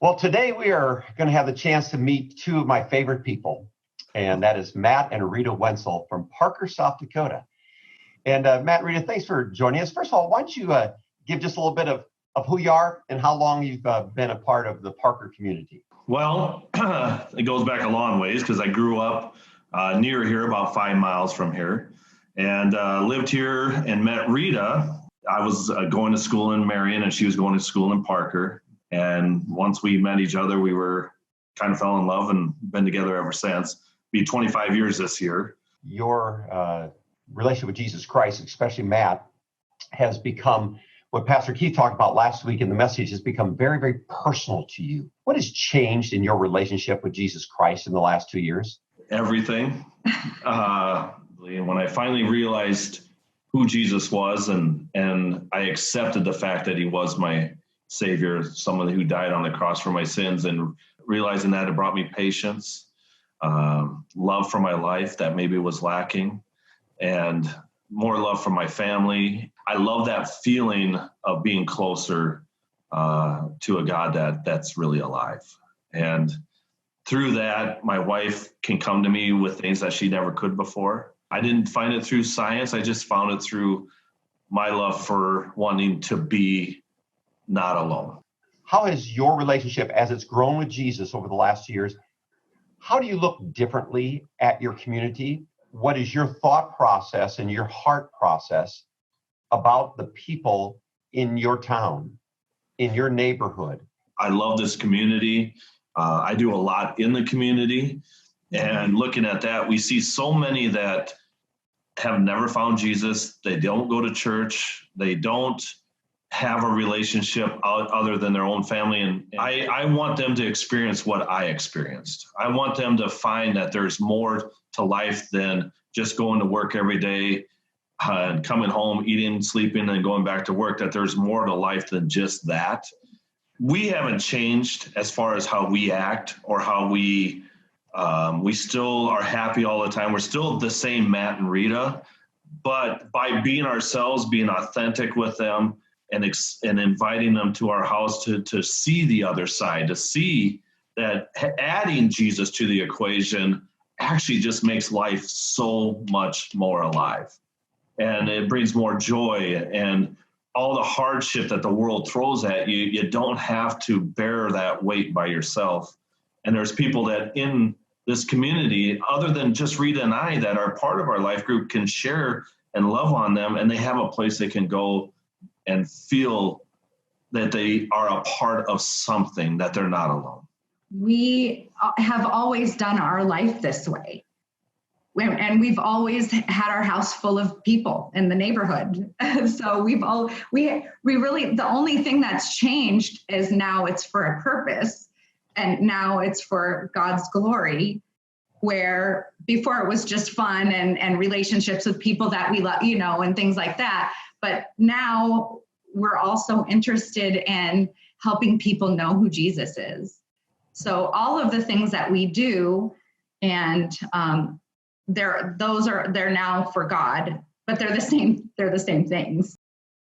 Well, today we are going to have the chance to meet two of my favorite people, and that is Matt and Rita Wentzel from Parker, South Dakota. And Matt and Rita, thanks for joining us. First of all, why don't you give just a little bit of who you are and how long you've been a part of the Parker community? Well, it goes back a long ways because I grew up near here, about 5 miles from here, and lived here and met Rita. I was going to school in Marion, and she was going to school in Parker. And once we met each other, we were kind of fell in love and been together ever since. Be 25 years this year. Your relationship with Jesus Christ, especially Matt, has become what Pastor Keith talked about last week in the message, has become very, very personal to you. What has changed in your relationship with Jesus Christ in the last 2 years? Everything. When I finally realized who Jesus was and I accepted the fact that he was my Savior, someone who died on the cross for my sins, and realizing that it brought me patience, love for my life that maybe was lacking, and more love for my family. I love that feeling of being closer to a God that's really alive. And through that, my wife can come to me with things that she never could before. I didn't find it through science. I just found it through my love for wanting to be not alone. How has your relationship, as it's grown with Jesus over the last 2 years, how do you look differently at your community? What is your thought process and your heart process about the people in your town, in your neighborhood? I love this community. I do a lot in the community. And looking at that, we see so many that have never found Jesus. They don't go to church. They don't have a relationship other than their own family. And I want them to experience what I experienced. I want them to find that there's more to life than just going to work every day and coming home, eating, sleeping, and going back to work, that there's more to life than just that. We haven't changed as far as how we act or how we still are happy all the time. We're still the same Matt and Rita, but by being ourselves, being authentic with them, and inviting them to our house to see the other side, to see that adding Jesus to the equation actually just makes life so much more alive. And it brings more joy, and all the hardship that the world throws at you, you don't have to bear that weight by yourself. And there's people that in this community, other than just Rita and I, that are part of our life group, can share and love on them, and they have a place they can go and feel that they are a part of something, that they're not alone. We have always done our life this way. And we've always had our house full of people in the neighborhood. So we really, the only thing that's changed is now it's for a purpose, and now it's for God's glory, where before it was just fun and relationships with people that we love, and things like that. But now we're also interested in helping people know who Jesus is. So all of the things that we do, and they're now for God, but they're the same things.